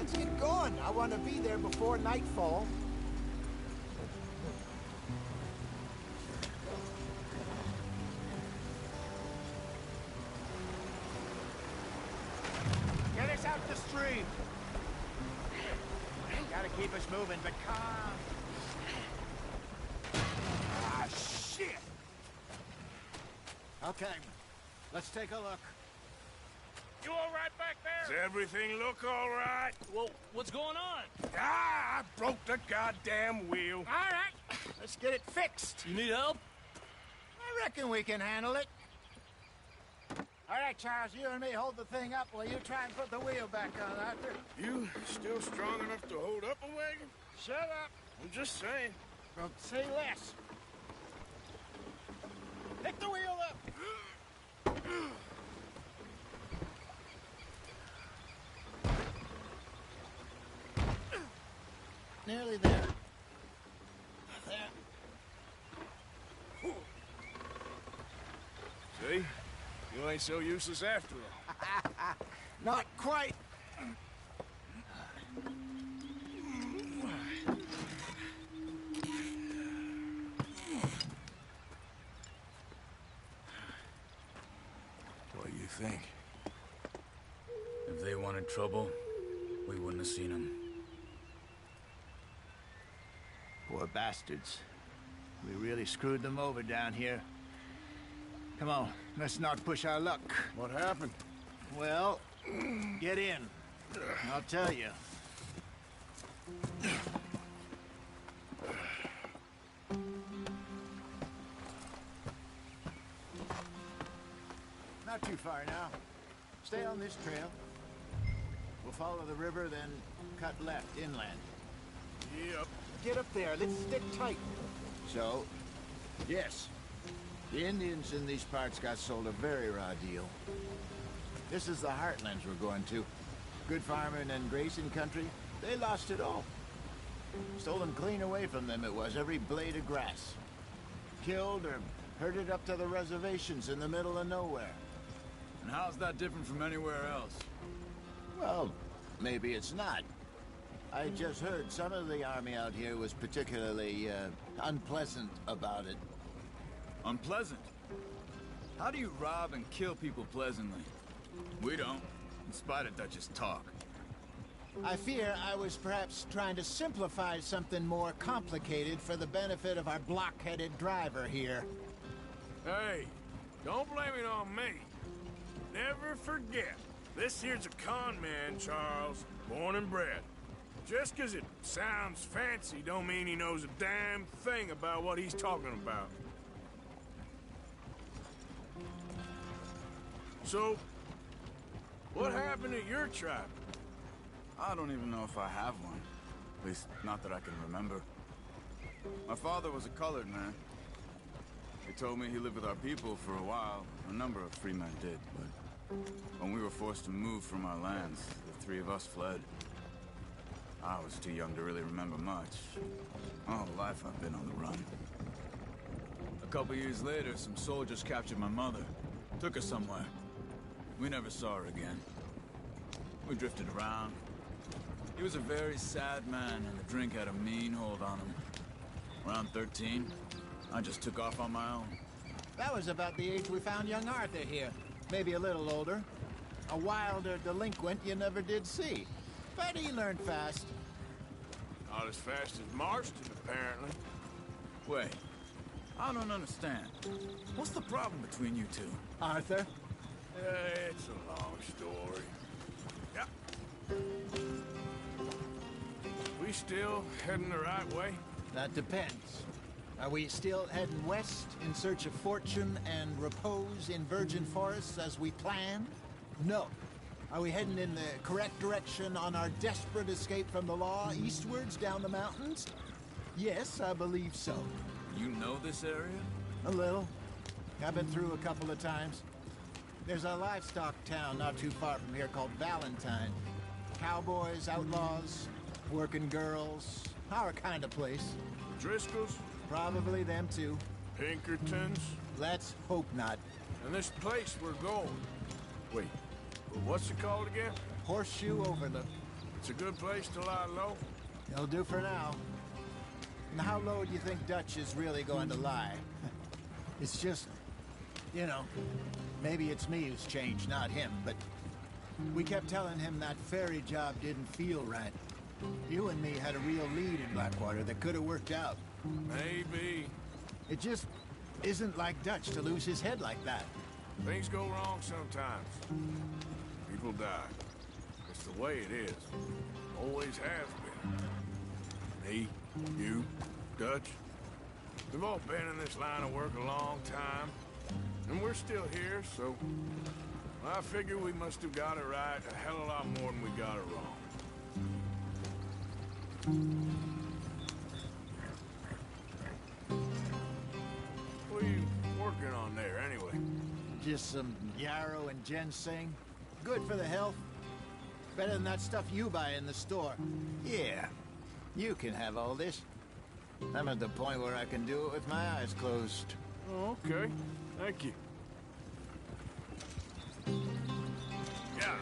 let's get going. I want to be there before nightfall. Get us out the stream. Gotta keep us moving, but calm. Ah, shit! Okay, let's take a look. You all right back there? Does everything look all right? Well, what's going on? Ah, I broke the goddamn wheel. All right, let's get it fixed. You need help? I reckon we can handle it. All right, Charles, you and me hold the thing up while you try and put the wheel back on, Arthur. You still strong enough to hold up a wagon? Shut up. I'm just saying. Well, say less. Pick the wheel up. Nearly there. There. See? You ain't so useless after all. Not quite. What do you think? If they wanted trouble, we wouldn't have seen them. Poor bastards. We really screwed them over down here. Come on, let's not push our luck. What happened? Well, get in. I'll tell you. Not too far now. Stay on this trail. We'll follow the river, then cut left inland. Yep. Get up there. Let's stick tight. So, yes. The Indians in these parts got sold a very raw deal. This is the heartlands we're going to. Good farming and grazing country, they lost it all. Stolen clean away from them it was, every blade of grass. Killed or herded up to the reservations in the middle of nowhere. And how's that different from anywhere else? Well, maybe it's not. I just heard some of the army out here was particularly, unpleasant about it. Unpleasant? How do you rob and kill people pleasantly? We don't, in spite of Dutch's talk. I fear I was perhaps trying to simplify something more complicated for the benefit of our block-headed driver here. Hey, don't blame it on me. Never forget, this here's a con man, Charles, born and bred. Just 'cause it sounds fancy don't mean he knows a damn thing about what he's talking about. So, what happened to your tribe? I don't even know if I have one. At least, not that I can remember. My father was a colored man. He told me he lived with our people for a while. A number of free men did, but when we were forced to move from our lands, the three of us fled. I was too young to really remember much. My whole life I've been on the run. A couple years later, some soldiers captured my mother. Took her somewhere. We never saw her again. We drifted around. He was a very sad man, and the drink had a mean hold on him. Around 13, I just took off on my own. That was about the age we found young Arthur here. Maybe a little older. A wilder delinquent you never did see. But he learned fast. Not as fast as Marston, apparently. Wait, I don't understand. What's the problem between you two? Arthur? It's a long story. Yeah. We still heading the right way? That depends. Are we still heading west in search of fortune and repose in virgin forests as we planned? No. Are we heading in the correct direction on our desperate escape from the law eastwards down the mountains? Yes, I believe so. You know this area? A little. I've been through a couple of times. There's a livestock town not too far from here called Valentine. Cowboys, outlaws, working girls, our kind of place. Driscoll's? Probably them too. Pinkertons? Let's hope not. And this place we're going. Wait, what's it called again? Horseshoe Overlook. It's a good place to lie low. It'll do for now. And how low do you think Dutch is really going to lie? It's just, you know, maybe it's me who's changed, not him, but we kept telling him that ferry job didn't feel right. You and me had a real lead in Blackwater that could have worked out. Maybe. It just isn't like Dutch to lose his head like that. Things go wrong sometimes. People die. It's the way it is. Always has been. Me, you, Dutch. We've all been in this line of work a long time. And we're still here, so I figure we must have got it right a hell of a lot more than we got it wrong. What are you working on there, anyway? Just some yarrow and ginseng. Good for the health. Better than that stuff you buy in the store. Yeah, you can have all this. I'm at the point where I can do it with my eyes closed. Oh, okay. Thank you. Yeah.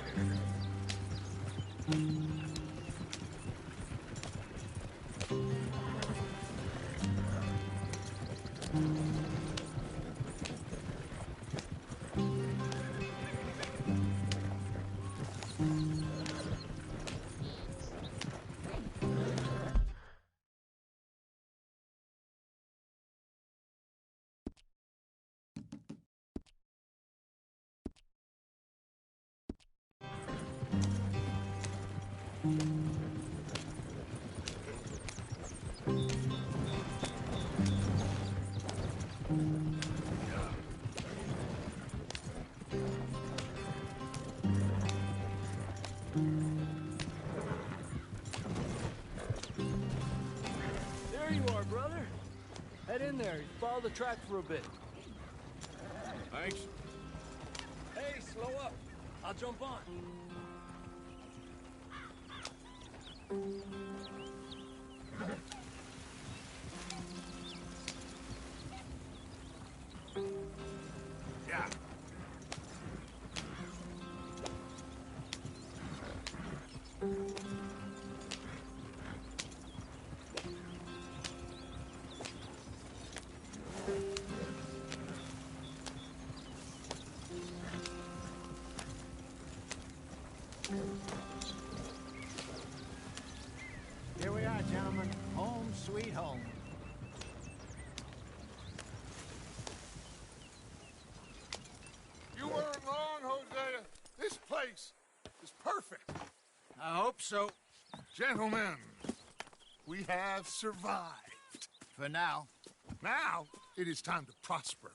There you are, brother. Head in there. Follow the track for a bit. Thanks. Hey, slow up. I'll jump on. Yeah. Here we are, gentlemen. Home sweet home. You weren't wrong, Hosea. This place is perfect. I hope so. Gentlemen, we have survived. For now. Now, it is time to prosper.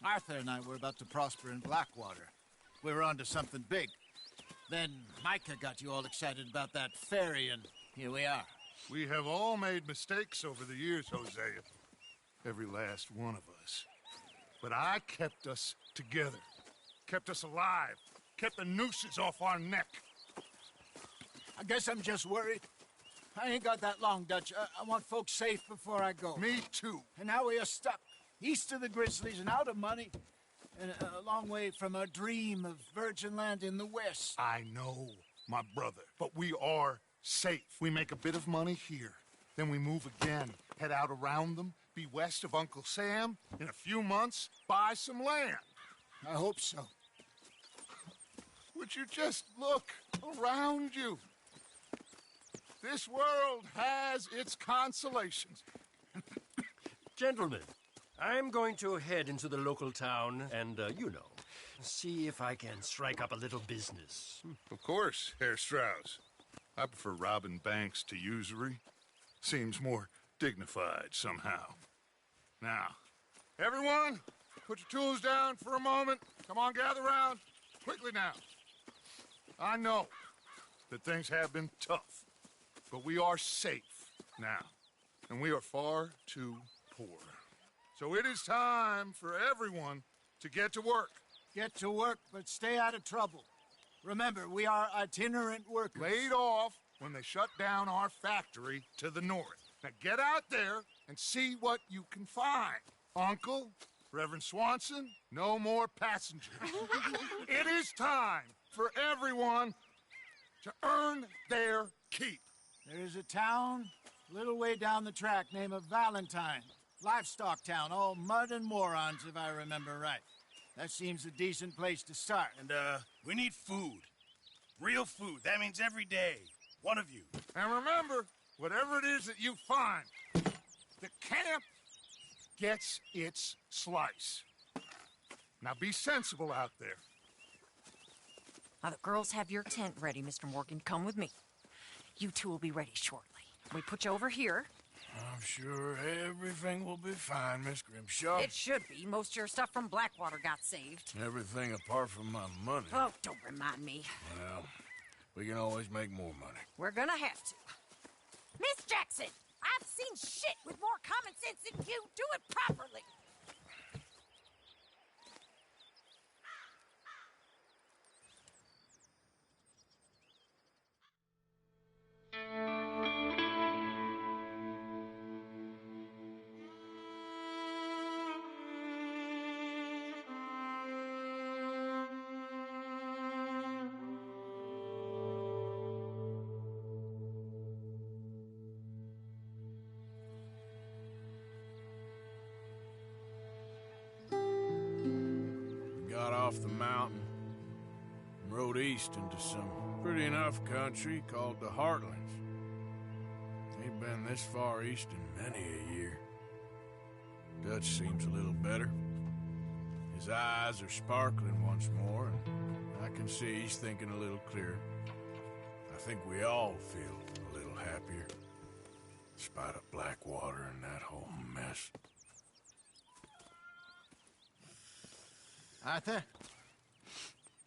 Arthur and I were about to prosper in Blackwater. We were onto something big. Then Micah got you all excited about that ferry, and here we are. We have all made mistakes over the years, Hosea. Every last one of us. But I kept us together. Kept us alive. Kept the nooses off our neck. I guess I'm just worried. I ain't got that long, Dutch. I want folks safe before I go. Me too. And now we are stuck, east of the Grizzlies and out of money, and a long way from our dream of virgin land in the west. I know, my brother. But we are safe. We make a bit of money here. Then we move again, head out around them, be west of Uncle Sam. In a few months, buy some land. I hope so. Would you just look around you? This world has its consolations. Gentlemen, I'm going to head into the local town and, you know, see if I can strike up a little business. Of course, Herr Strauss. I prefer robbing banks to usury. Seems more dignified somehow. Now, everyone, put your tools down for a moment. Come on, gather round. Quickly now. I know that things have been tough, but we are safe now, and we are far too poor. So it is time for everyone to get to work. Get to work, but stay out of trouble. Remember, we are itinerant workers. Laid off when they shut down our factory to the north. Now get out there and see what you can find. Uncle, Reverend Swanson, no more passengers. It is time for everyone to earn their keep. There's a town a little way down the track named Valentine. Livestock town, all mud and morons, if I remember right. That seems a decent place to start. And, we need food. Real food. That means every day. One of you. And remember, whatever it is that you find, the camp gets its slice. Now be sensible out there. Now, the girls have your tent ready, Mr. Morgan. Come with me. You two will be ready shortly. We put you over here. I'm sure everything will be fine, Miss Grimshaw. It should be. Most of your stuff from Blackwater got saved. Everything apart from my money. Oh, don't remind me. Well, we can always make more money. We're gonna have to. Miss Jackson, I've seen shit with more common sense than you. Do it properly. Got off the mountain and rode east into some pretty enough country called the Heartlands. Ain't been this far east in many a year. Dutch seems a little better. His eyes are sparkling once more, and I can see he's thinking a little clearer. I think we all feel a little happier, in spite of Blackwater and that whole mess. Arthur?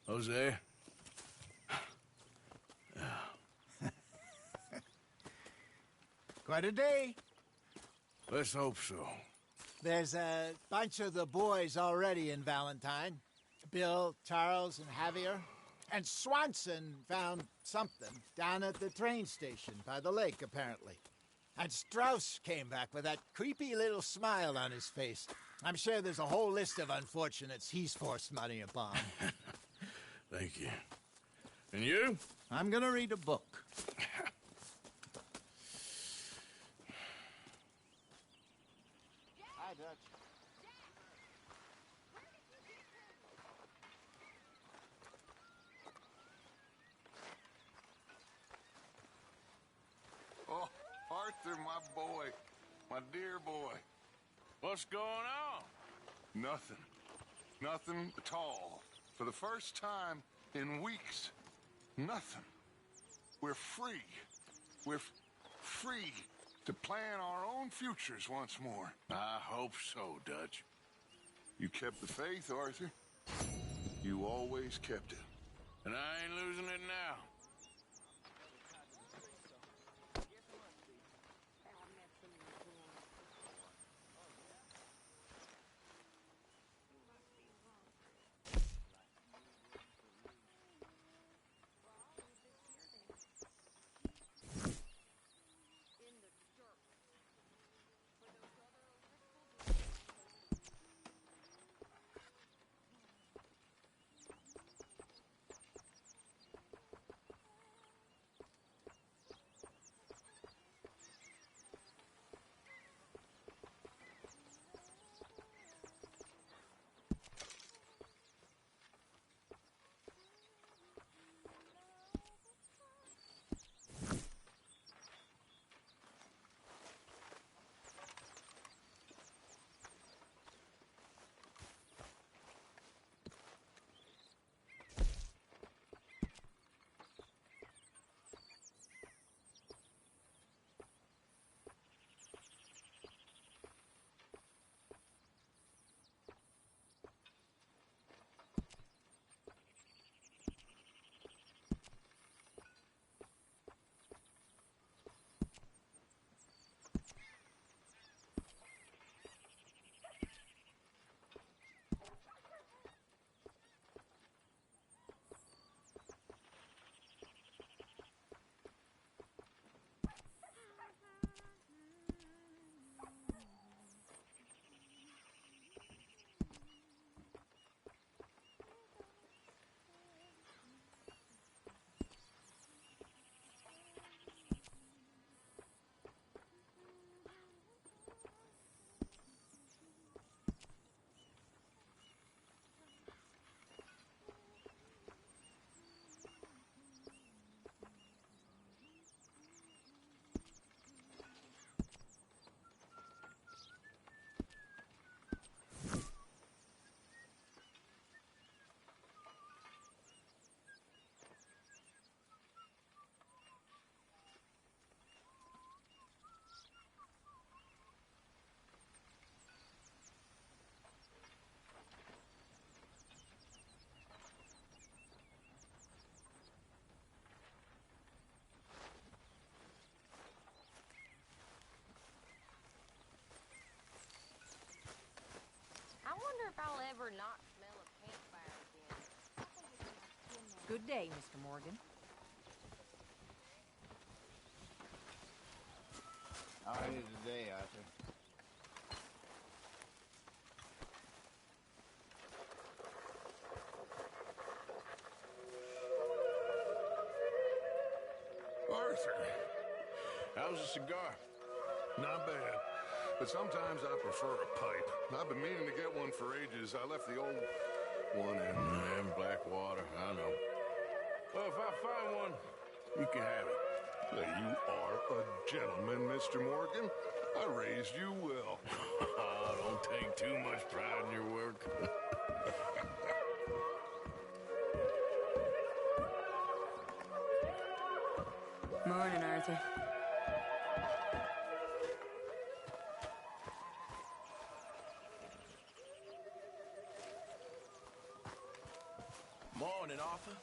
Jose? Quite a day. Let's hope so. There's a bunch of the boys already in Valentine. Bill, Charles, and Javier. And Swanson found something down at the train station by the lake, apparently. And Strauss came back with that creepy little smile on his face. I'm sure there's a whole list of unfortunates he's forced money upon. Thank you. And you? I'm gonna read a book. Hi, Dutch. Oh, Arthur, my boy. My dear boy. What's going on? Nothing. Nothing at all. For the first time in weeks. Nothing. We're free. We're free to plan our own futures once more. I hope so, Dutch. You kept the faith, Arthur. You always kept it. And I ain't losing it now. if I'll ever not smell a campfire again. Good day, Mr. Morgan. How are you today, Arthur? Arthur, how's the cigar? Not bad, but sometimes I prefer a pipe. I've been meaning to get one for ages. I left the old one in Blackwater, I know. Well, if I find one, you can have it. You are a gentleman, Mr. Morgan. I raised you well. Don't take too much pride in your work. Morning, Arthur. Morning, Arthur.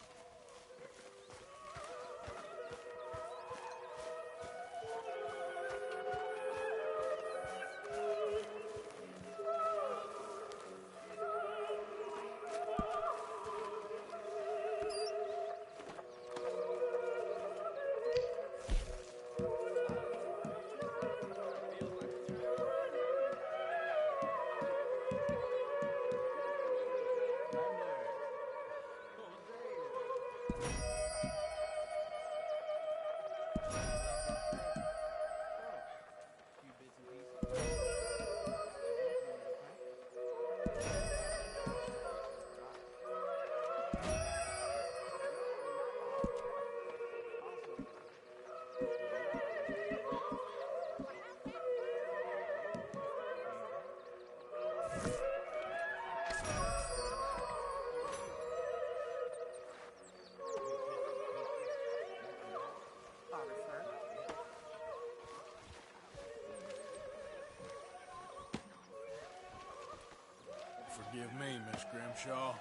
Forgive me, Miss Grimshaw.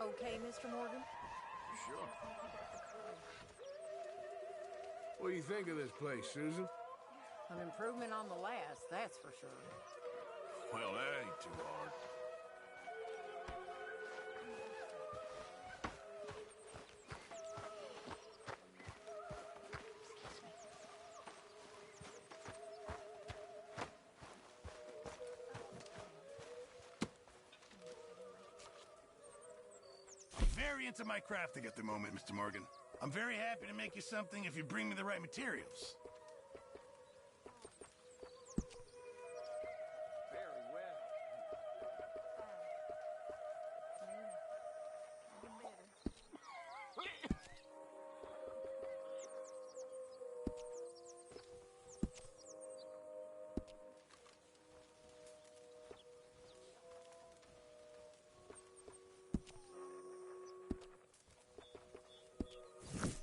Okay, Mr. Morgan? Sure. What do you think of this place, Susan? An improvement on the last, that's for sure. Well, that ain't too hard. Very into my crafting at the moment, Mr. Morgan. I'm very happy to make you something if you bring me the right materials.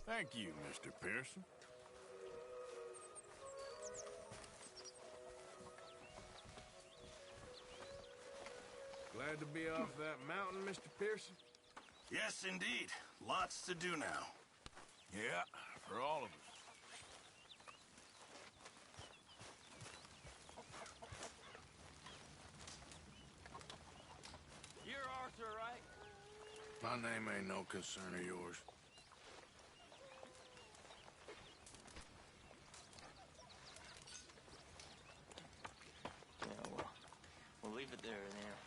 Thank you, Mr. Pearson. Glad to be off that mountain, Mr. Pearson? Yes, indeed. Lots to do now. Yeah, for all of us. You're Arthur, right? My name ain't no concern of yours. Yeah, well, we'll leave it there and there.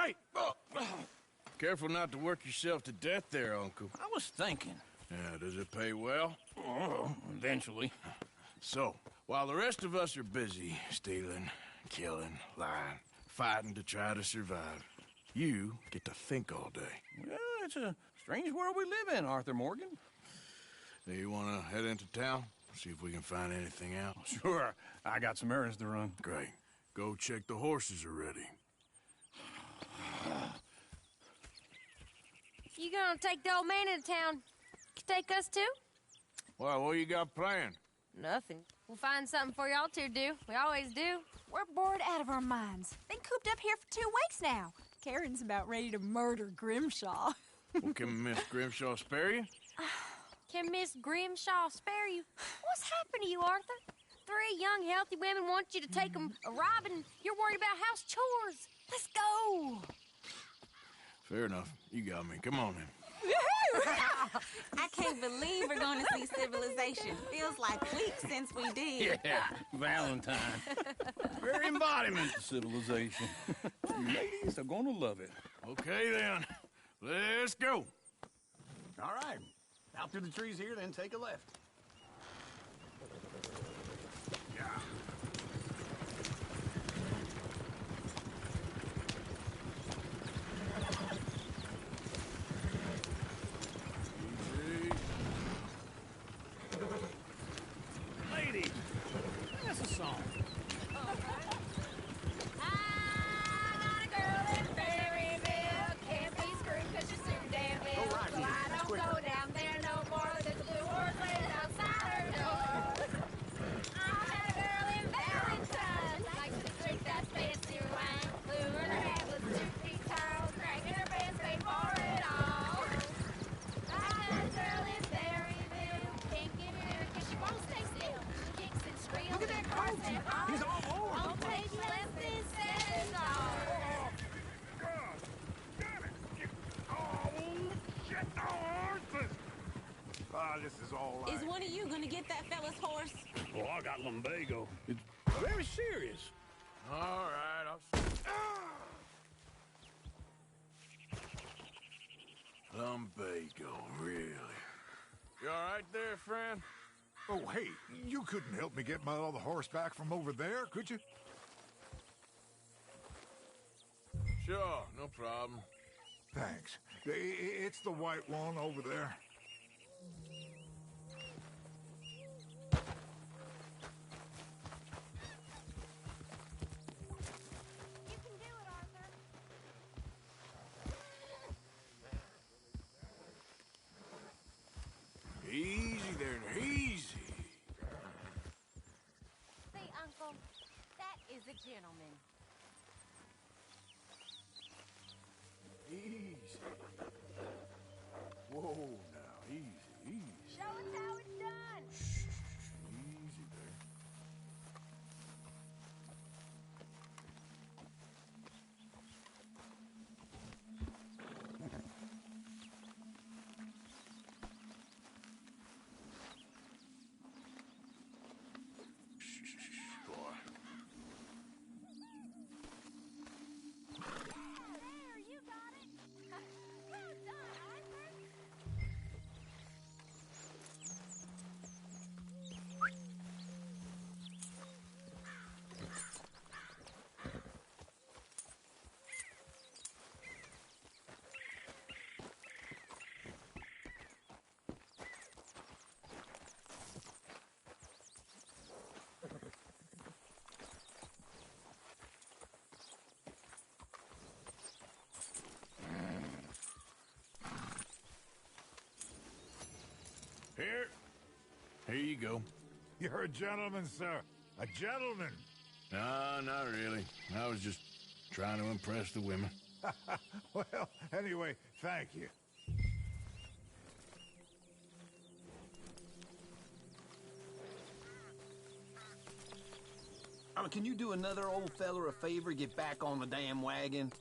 right? Careful not to work yourself to death there, Uncle. I was thinking. Yeah, does it pay well? Oh, eventually. So, while the rest of us are busy stealing, killing, lying, fighting to try to survive, you get to think all day. Well, it's a strange world we live in, Arthur Morgan. Do you want to head into town? See if we can find anything out? Sure. I got some errands to run. Great. Go check the horses are ready. You gonna take the old man into town? Take us too? Well, what you got planned? Nothing. We'll find something for y'all to do. We always do. We're bored out of our minds. Been cooped up here for 2 weeks now. Karen's about ready to murder Grimshaw. Well, can Miss Grimshaw spare you? Can Miss Grimshaw spare you? What's happened to you, Arthur? 3 young, healthy women want you to take them a robbing. You're worried about house chores. Let's go. Fair enough. You got me. Come on, then. I can't believe we're going to see civilization. Feels like weeks since we did. Yeah, Valentine. Very embodiment of civilization. Ladies are gonna love it. Okay, then. Let's go. All right. Out through the trees here, then take a left. Ladies, that's a song. This is all right. Is one of you going to get that fella's horse? Oh, I got lumbago. It's very serious. All right, I'll... Lumbago, really? You all right there, friend? Oh, hey, you couldn't help me get my other horse back from over there, could you? Sure, no problem. Thanks. It's the white one over there. You can do it, Arthur. Easy there, easy. See, Uncle, that is a gentleman. Easy. Whoa, now, easy, easy. Show us how it's done. Easy there. Boy. There, you got it. Well done, Arthur. Here you go. You're a gentleman, sir. A gentleman. No, not really. I was just trying to impress the women. Well, anyway, thank you. Can you do another old fella a favor? Get back on the damn wagon?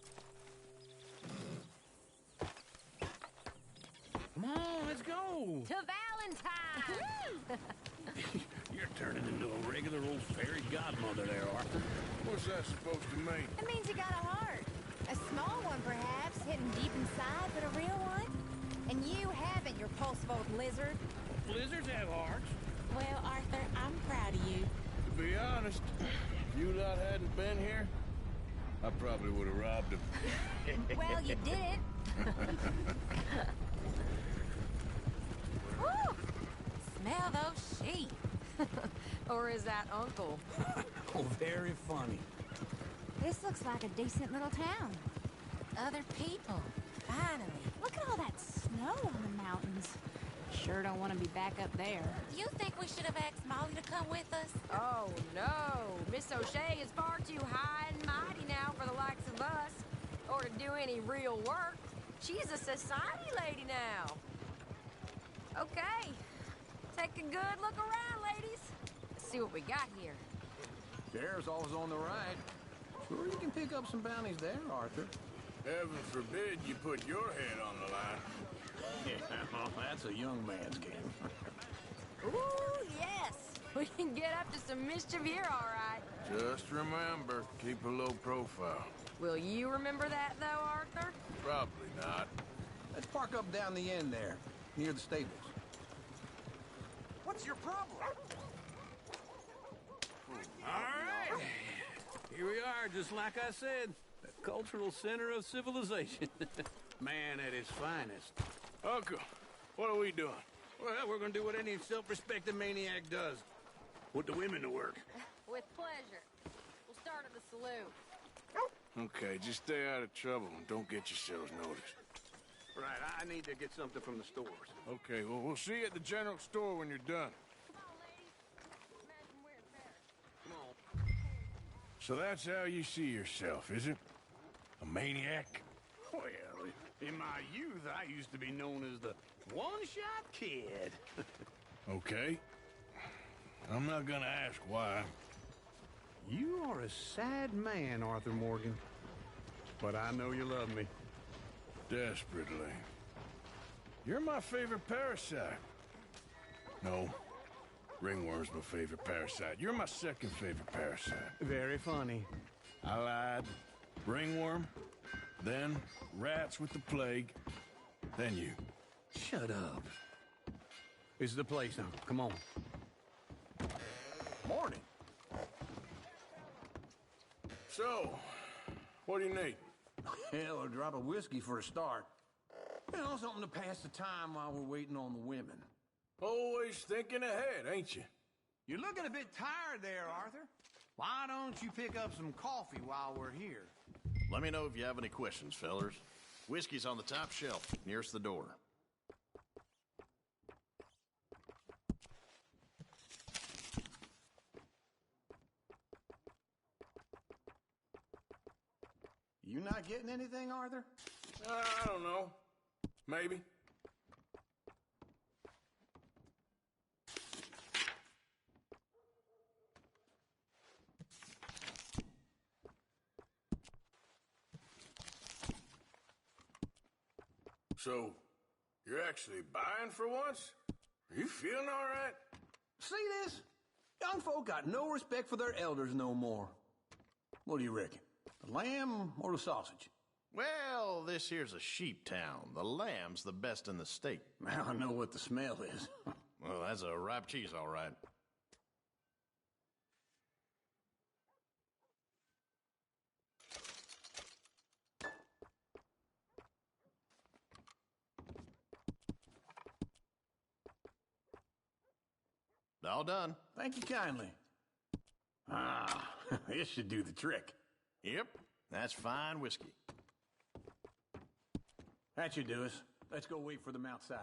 Come on, let's go. To Valentine. You're turning into a regular old fairy godmother there, Arthur. What's that supposed to mean? It means you got a heart. A small one, Blizzard. Blizzards have hearts. Well, Arthur, I'm proud of you. To be honest, if you lot hadn't been here, I probably would have robbed him. Well, you did it. Woo! Smell those sheep. Or is that Uncle? Oh, very funny. This looks like a decent little town. Other people. Finally. Look at all that snow on the mountains. Sure don't want to be back up there. You think we should have asked Molly to come with us? Oh, no. Miss O'Shea is far too high and mighty now for the likes of us. Or to do any real work. She's a society lady now. Okay. Take a good look around, ladies. Let's see what we got here. Sheriff's always on the right. Sure you can pick up some bounties there, Arthur. Heaven forbid you put your head on the line. Yeah, well, that's a young man's game. Ooh, yes. We can get up to some mischief here, all right. Just remember, keep a low profile. Will you remember that, though, Arthur? Probably not. Let's park up down the end there, near the stables. What's your problem? All right. Here we are, just like I said. The cultural center of civilization. Man at his finest. Uncle, what are we doing? Well, we're gonna do what any self-respecting maniac does. Put the women to work. With pleasure. We'll start at the saloon. Okay, just stay out of trouble and don't get yourselves noticed. Right, I need to get something from the stores. Okay, well, we'll see you at the general store when you're done. Come on, ladies. Imagine we're better. Come on. So that's how you see yourself, is it? A maniac? Well, in my youth, I used to be known as the one-shot kid. Okay. I'm not gonna ask why. You are a sad man, Arthur Morgan. But I know you love me. Desperately. You're my favorite parasite. No. Ringworm's my favorite parasite. You're my second favorite parasite. Very funny. I lied. Ringworm, then rats with the plague, then you. Shut up. This is the place now. Come on. Morning. So, what do you need? Hell, a drop of whiskey for a start. You know, something to pass the time while we're waiting on the women. Always thinking ahead, ain't you? You're looking a bit tired there, Arthur. Why don't you pick up some coffee while we're here? Let me know if you have any questions, fellers. Whiskey's on the top shelf, nearest the door. You not getting anything, Arthur? I don't know. Maybe. So, you're actually buying for once? Are you feeling all right? See this? Young folk got no respect for their elders no more. What do you reckon? The lamb or the sausage? Well, this here's a sheep town. The lamb's the best in the state. Now I know what the smell is. Well, that's a ripe cheese, all right. All done. Thank you kindly. Ah, this should do the trick. Yep, that's fine whiskey. That should do us. Let's go wait for them outside.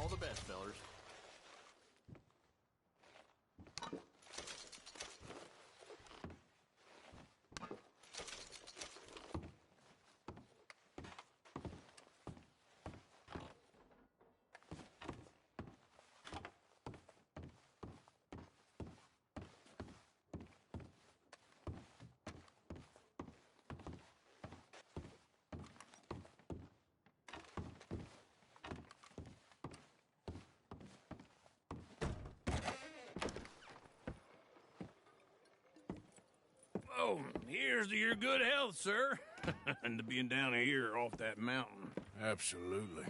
All the best, fellers. Oh, here's to your good health, sir. And to being down here off that mountain. Absolutely.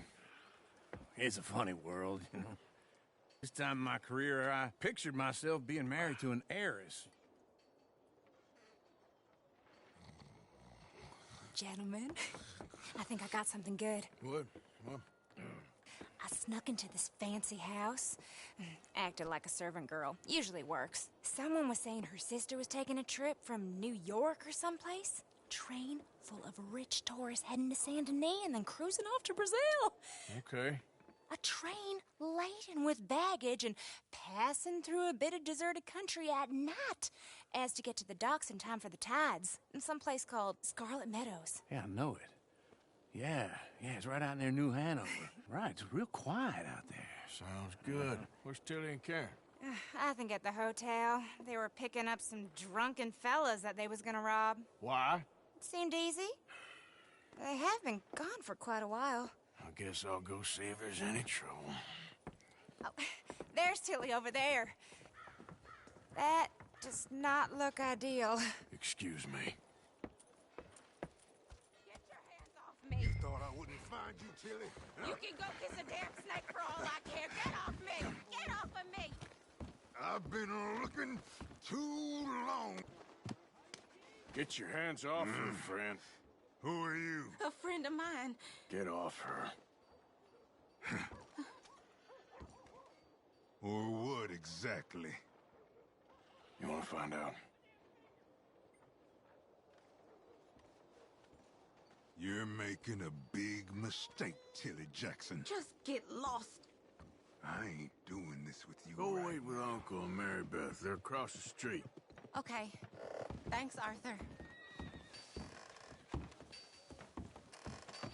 It's a funny world, you know. This time in my career, I pictured myself being married to an heiress. Gentlemen, I think I got something good. What? I snuck into this fancy house. Acted like a servant girl. Usually works. Someone was saying her sister was taking a trip from New York or someplace. Train full of rich tourists heading to Saint Denis and then cruising off to Brazil. Okay. A train laden with baggage and passing through a bit of deserted country at night as to get to the docks in time for the tides in some place called Scarlet Meadows. Yeah, I know it. Yeah, it's right out near New Hanover. Right, it's real quiet out there. Sounds good. Where's Tilly and Karen? I think at the hotel. They were picking up some drunken fellas that they was gonna rob. Why? It seemed easy. They have been gone for quite a while. I guess I'll go see if there's any trouble. Oh, there's Tilly over there. That does not look ideal. Excuse me. Get your hands off me. You thought I wouldn't find you, Tilly? You can go kiss a damn snake for all I care. Get off me! Get off of me! I've been looking too long. Get your hands off her, friend. Who are you? A friend of mine. Get off her. Or what exactly? You want to find out? You're making a big mistake, Tilly Jackson. Just get lost. I ain't doing this with you. Go right wait with now. Uncle and Mary Beth. They're across the street. Okay. Thanks, Arthur.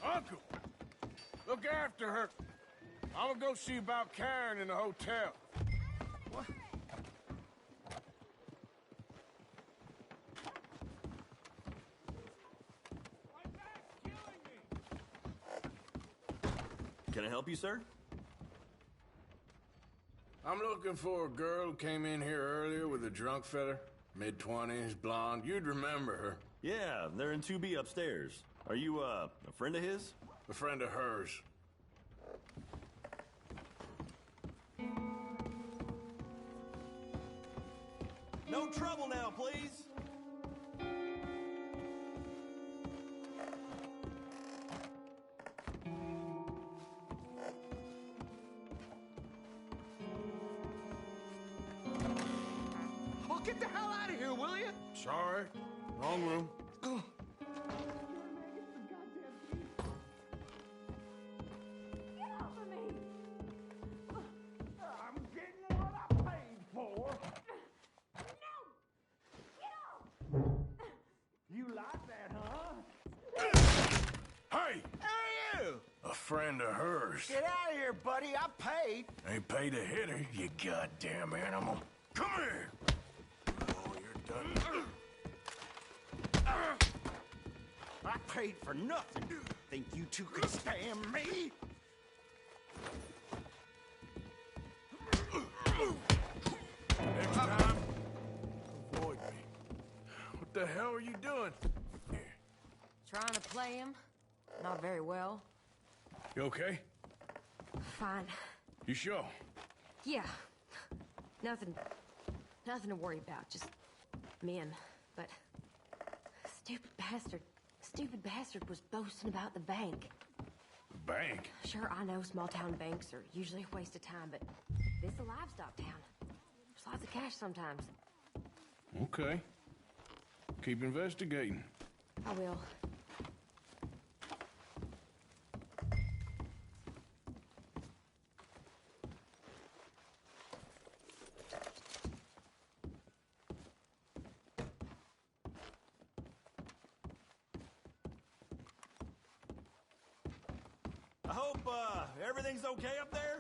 Uncle! Look after her. I'm gonna go see about Karen in the hotel. What? Can I help you, sir? I'm looking for a girl who came in here earlier with a drunk fella. Mid-20s, blonde. You'd remember her. Yeah, they're in 2B upstairs. Are you, a friend of his? A friend of hers. No trouble now, please. Oh, get the hell out of here, will you? Sorry. Wrong room. A friend of hers. Get out of here, buddy. I paid. Ain't paid to hit her, you goddamn animal. Come here. Oh, you're done. I paid for nothing. Think you two could stand me? Next time, avoid me. What the hell are you doing? Here. Trying to play him. Not very well. You okay? Fine. You sure? Yeah. Nothing to worry about. Just men. But stupid bastard was boasting about the bank. The bank? Sure, I know small town banks are usually a waste of time, but this is a livestock town. There's lots of cash sometimes. Okay. Keep investigating. I will. I hope, everything's okay up there?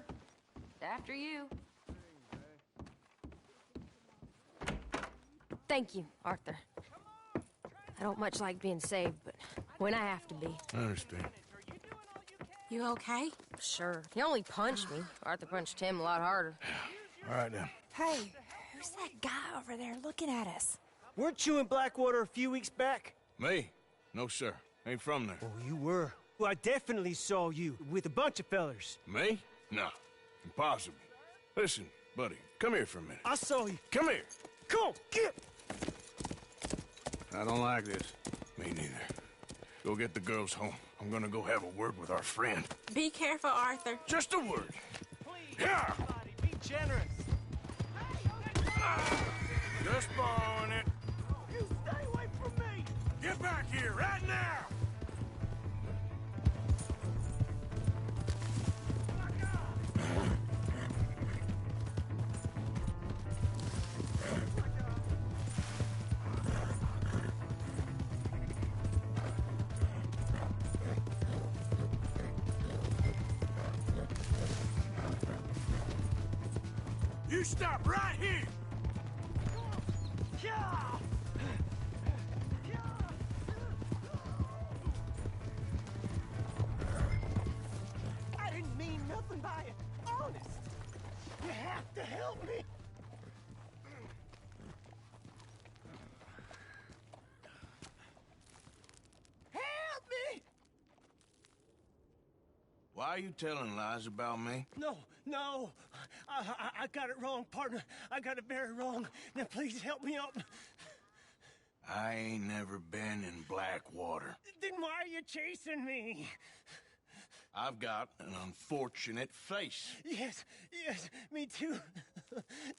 After you. Thank you, Arthur. I don't much like being saved, but when I have to be. I understand. You okay? Sure. He only punched me. Arthur punched him a lot harder. All right, then. Hey, who's that guy over there looking at us? Weren't you in Blackwater a few weeks back? Me? No, sir. Ain't from there. Oh, you were. Well, I definitely saw you with a bunch of fellers. Me? No. Impossible. Listen, buddy, come here for a minute. I saw you. Come here. Come on, get! I don't like this. Me neither. Go get the girls home. I'm gonna go have a word with our friend. Be careful, Arthur. Just a word. Please, Yeah. everybody, be generous. Just borrowing it. You stay away from me! Get back here right now! You stop right here! I didn't mean nothing by it. Honest. You have to help me. Help me! Why are you telling lies about me? No. I got it wrong, partner. I got it very wrong. Now please help me out. I ain't never been in Blackwater. Then why are you chasing me? I've got an unfortunate face. Yes, me too.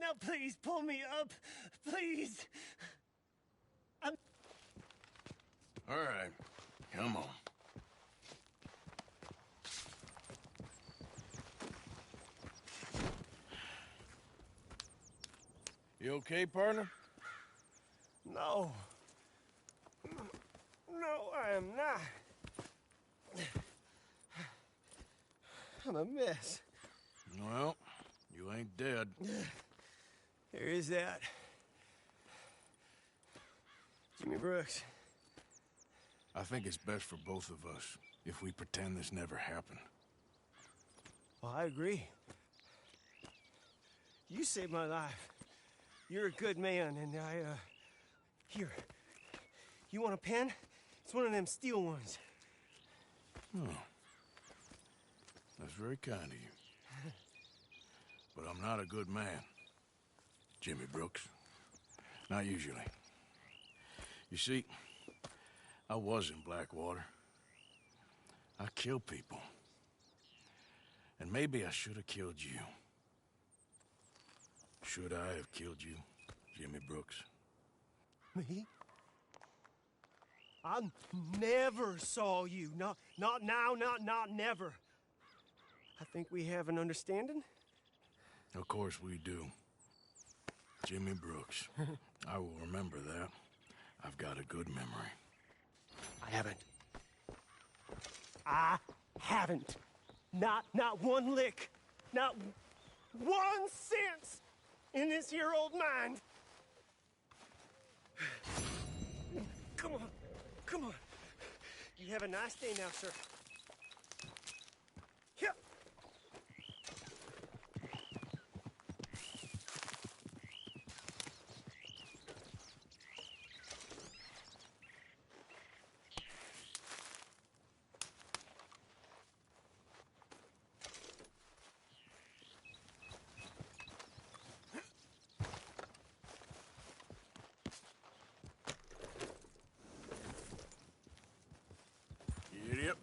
Now please pull me up. Please. I'm... All right, come on. You okay, partner? No, I am not. I'm a mess. Well, you ain't dead. There is that. Jimmy Brooks. I think it's best for both of us if we pretend this never happened. Well, I agree. You saved my life. You're a good man, and here. You want a pen? It's one of them steel ones. Oh. That's very kind of you. But I'm not a good man, Jimmy Brooks. Not usually. You see, I was in Blackwater. I killed people. And maybe I should have killed you. Should I have killed you, Jimmy Brooks? Me? I never saw you. Not now, not never. I think we have an understanding. Of course we do. Jimmy Brooks. I will remember that. I've got a good memory. I haven't. Not one lick. Not 1 cent in this here old mind. Come on. You have a nice day now, sir. Yep. Idiot.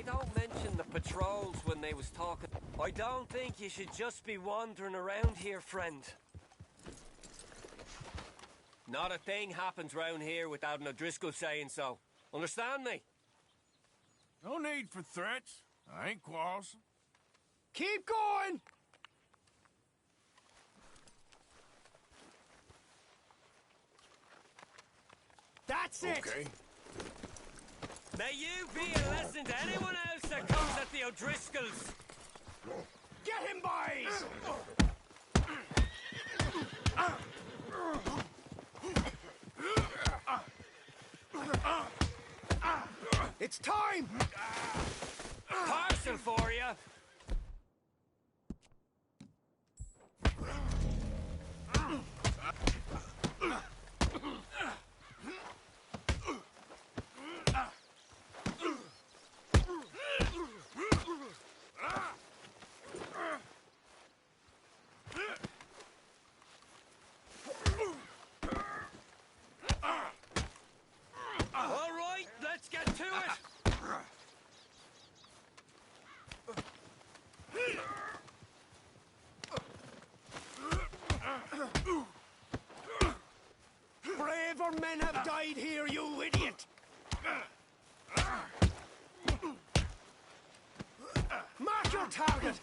they don't mention the patrols when they was talking. I don't think you should just be wandering around here, friend. Not a thing happens round here without an O'Driscoll saying so. Understand me? No need for threats. I ain't quarrelsome. Keep going! That's it! Okay. May you be a lesson to anyone else that comes at the O'Driscolls! Get him, boys! It's time! Parcel for you! All right, let's get to it! Braver men have died here, you idiot! Mark your target!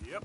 Yep.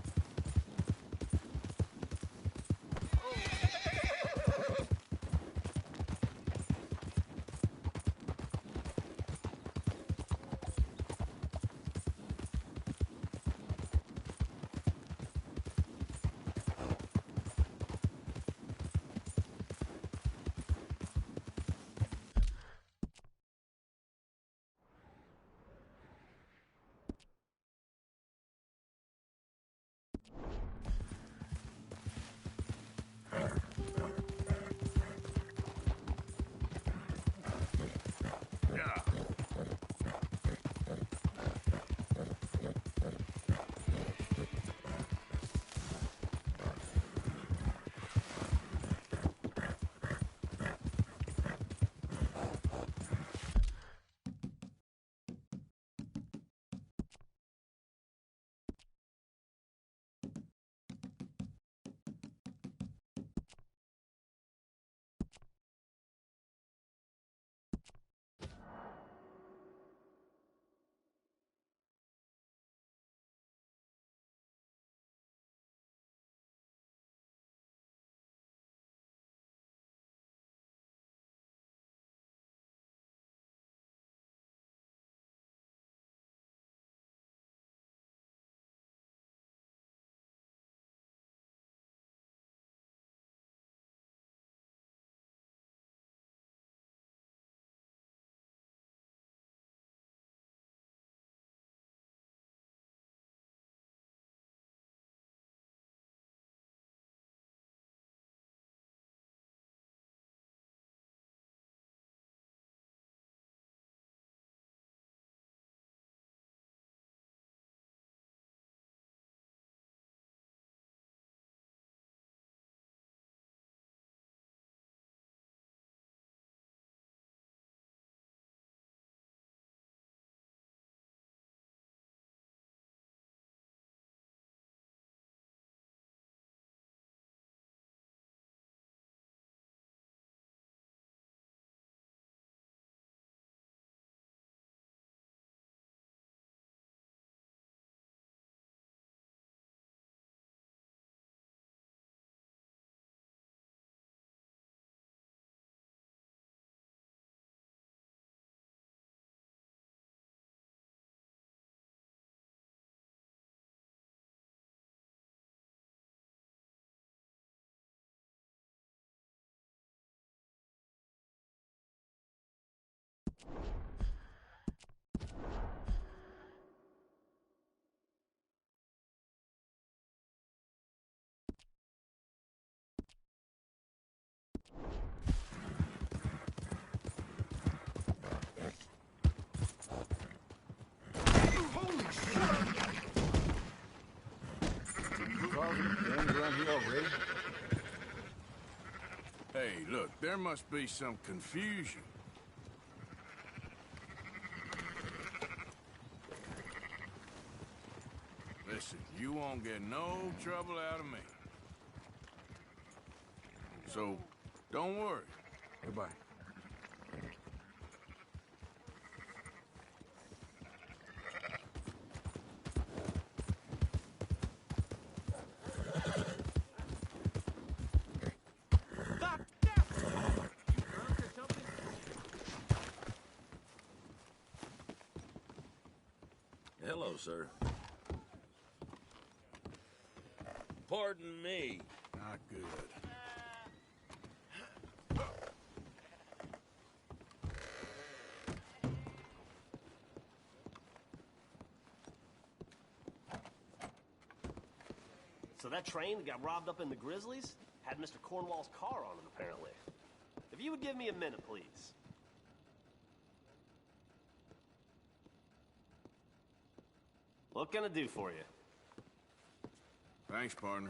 Hey, look, there must be some confusion. Listen, you won't get no trouble out of me. So, don't worry. Goodbye. Hello, sir. Pardon me. Not good. So that train that got robbed up in the Grizzlies had Mr. Cornwall's car on it, apparently. If you would give me a minute, please. What can I do for you? Thanks, partner.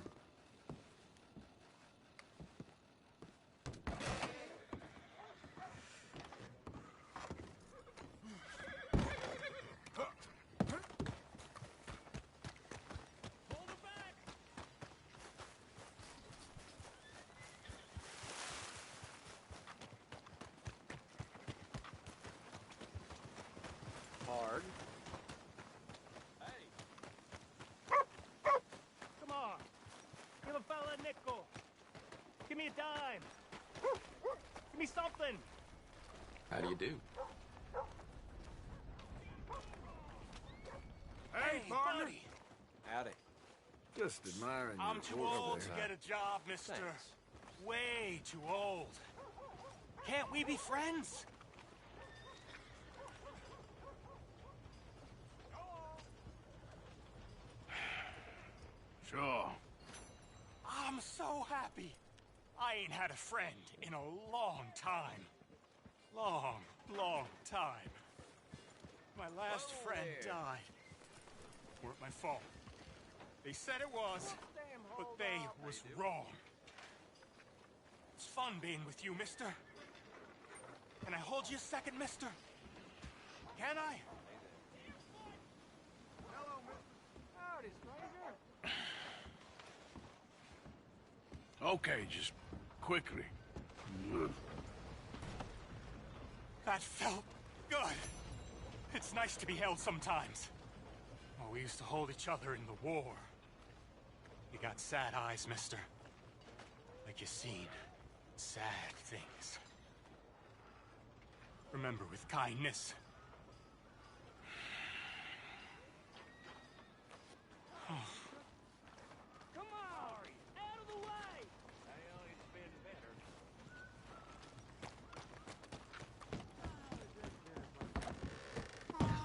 Hard. Come on. Give a fella a nickel. Give me a dime. Give me something. How do you do? Hey, partner. buddy. Howdy. Just admiring I'm your too horse old to there. get a job, mister. Thanks. Way too old. Can't we be friends? Sure. I'm so happy. I ain't had a friend in a long time. Long time. My last friend died. Weren't my fault. They said it was, but they was wrong. It's fun being with you, mister. Can I hold you a second, mister? Can I? Hello, mister. Howdy, stranger. Okay, just quickly. That felt good. It's nice to be held sometimes. Oh, we used to hold each other in the war. You got sad eyes, mister. Like you seen sad things. Remember with kindness. Come on! Out of the way! Well, it's been better.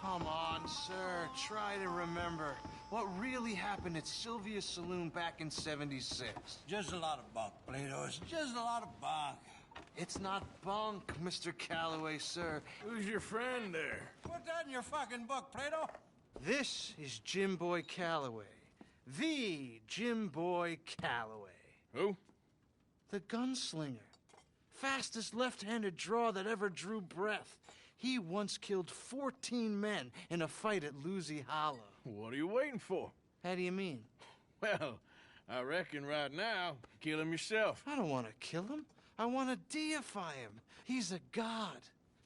Come on, sir. Try to remember. What really happened at Sylvia's Saloon back in '76? Just a lot of bunk, Plato. It's just a lot of bunk. It's not bunk, Mr. Calloway, sir. Who's your friend there? Put that in your fucking book, Plato. This is Jim Boy Calloway. The Jim Boy Calloway. Who? The gunslinger. Fastest left-handed draw that ever drew breath. He once killed 14 men in a fight at Lucy Hollow. What are you waiting for? How do you mean? Well, I reckon right now, kill him yourself. I don't want to kill him. I want to deify him. He's a god.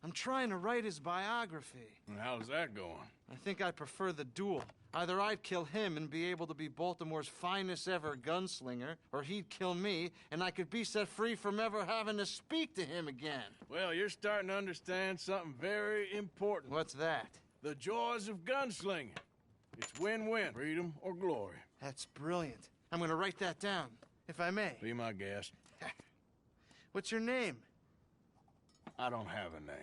I'm trying to write his biography. And how's that going? I think I prefer the duel. Either I'd kill him and be able to be Baltimore's finest ever gunslinger, or he'd kill me and I could be set free from ever having to speak to him again. Well, you're starting to understand something very important. What's that? The joys of gunslinging. It's win-win, freedom or glory. That's brilliant. I'm going to write that down, if I may. Be my guest. What's your name? I don't have a name.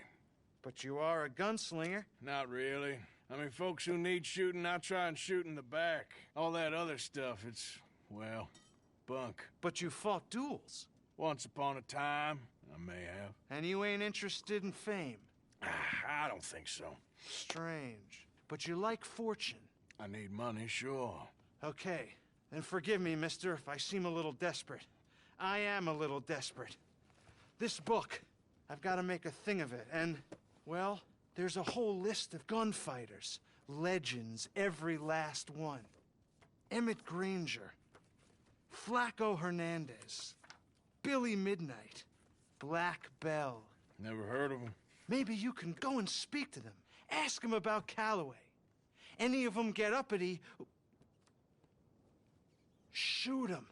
But you are a gunslinger. Not really. I mean, folks who need shooting, I try and shoot in the back. All that other stuff, it's, well, bunk. But you fought duels. Once upon a time, I may have. And you ain't interested in fame. I don't think so. Strange. But you like fortune. I need money, sure. Okay. Then forgive me, mister, if I seem a little desperate. I am a little desperate. This book, I've got to make a thing of it, and, well, there's a whole list of gunfighters. Legends, every last one. Emmett Granger. Flaco Hernandez. Billy Midnight. Black Bell. Never heard of them. Maybe you can go and speak to them. Ask them about Calloway. Any of them get uppity, shoot them.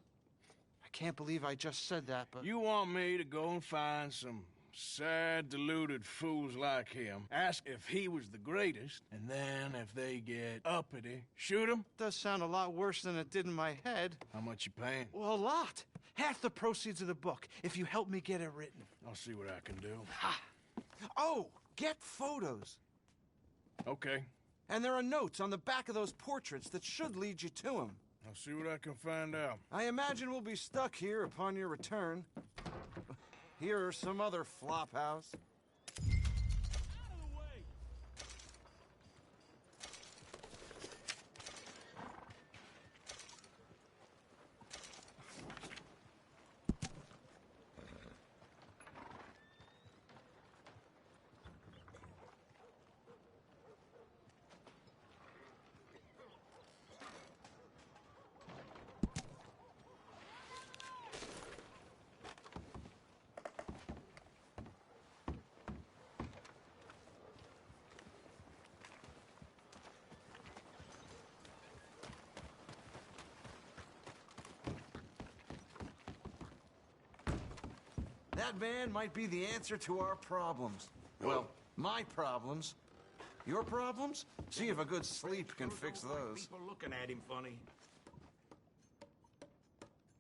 I can't believe I just said that, but... You want me to go and find some sad, deluded fools like him, ask if he was the greatest, and then if they get uppity, shoot him? Does sound a lot worse than it did in my head. How much you paying? Well, a lot. Half the proceeds of the book, if you help me get it written. I'll see what I can do. Ha! Oh, get photos. Okay. And there are notes on the back of those portraits that should lead you to him. I'll see what I can find out. I imagine we'll be stuck here upon your return. Here or some other flop house. That man might be the answer to our problems. Well, my problems. Your problems? See if a good sleep can fix those. People looking at him funny.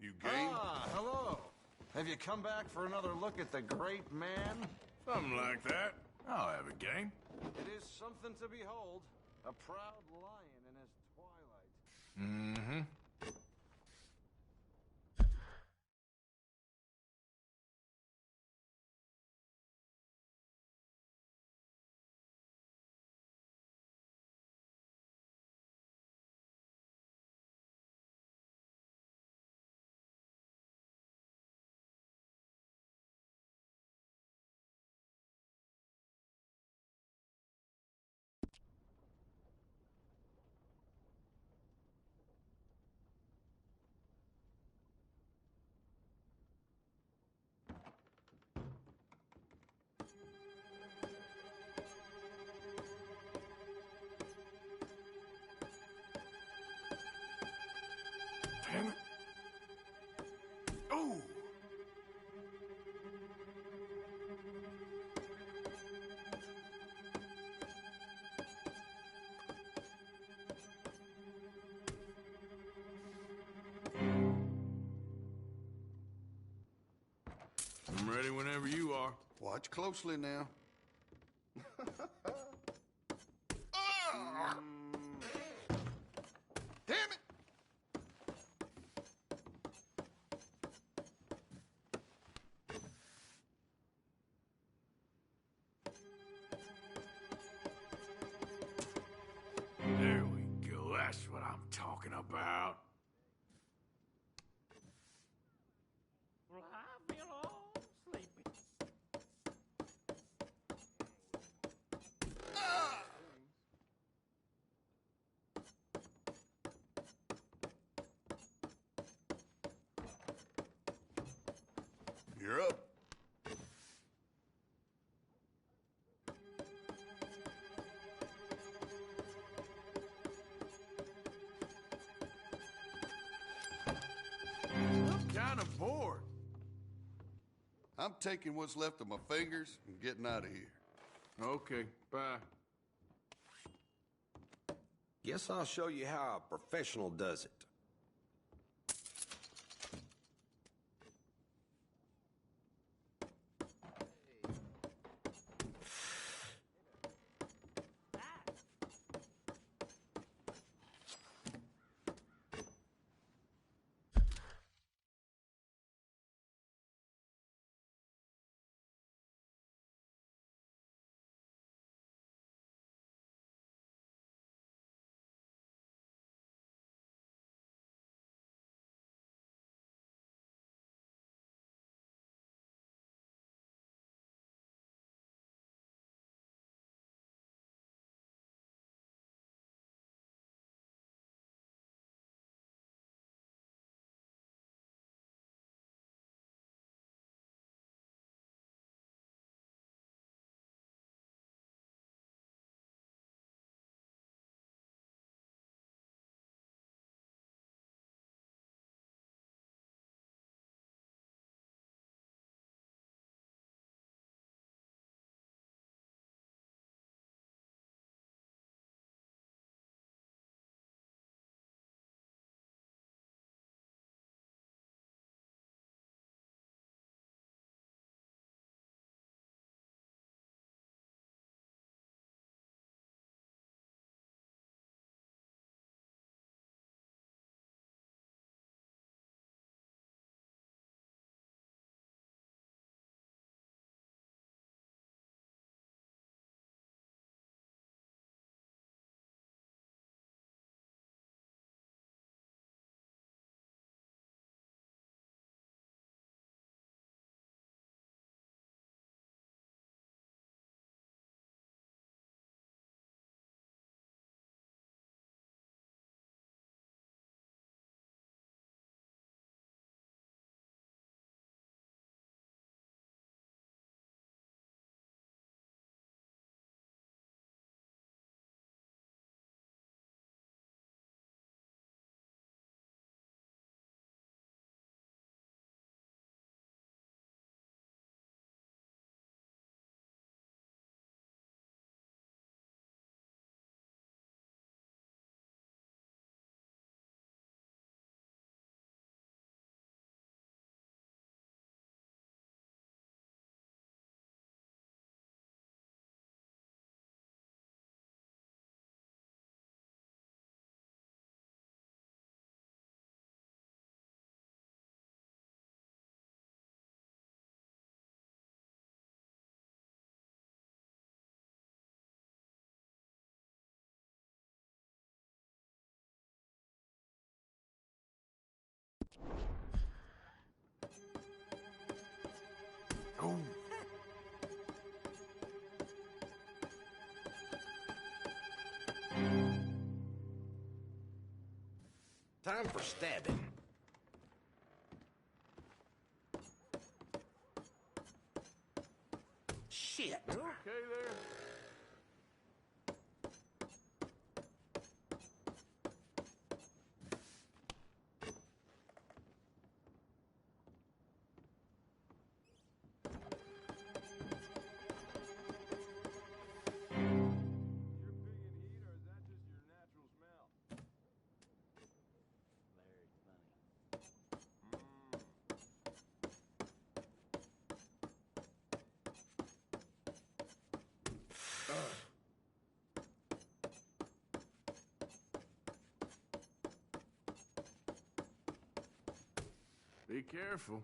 You game? Ah, hello. Have you come back for another look at the great man? Something like that. I'll have a game. It is something to behold. A proud lion in his twilight. Mm-hmm. Damn it. Oh! I'm ready whenever you are. Watch closely now. Damn it! There we go. That's what I'm talking about. Well, I feel all sleepy. You're up. I'm kind of bored. I'm taking what's left of my fingers and getting out of here. Okay, bye. Guess I'll show you how a professional does it. Oh. Time for stabbing. Shit. You okay there? Be careful.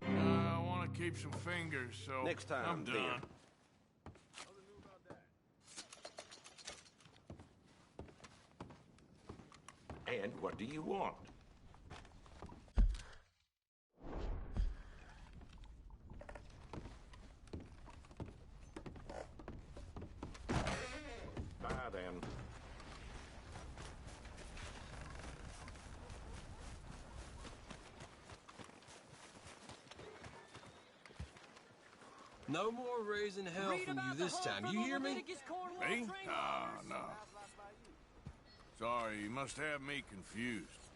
I want to keep some fingers, so Next time, I'm done. then. And what do you want? Bye, then. No more raising hell from you this time. You hear me? Me? No. Sorry, you must have me confused.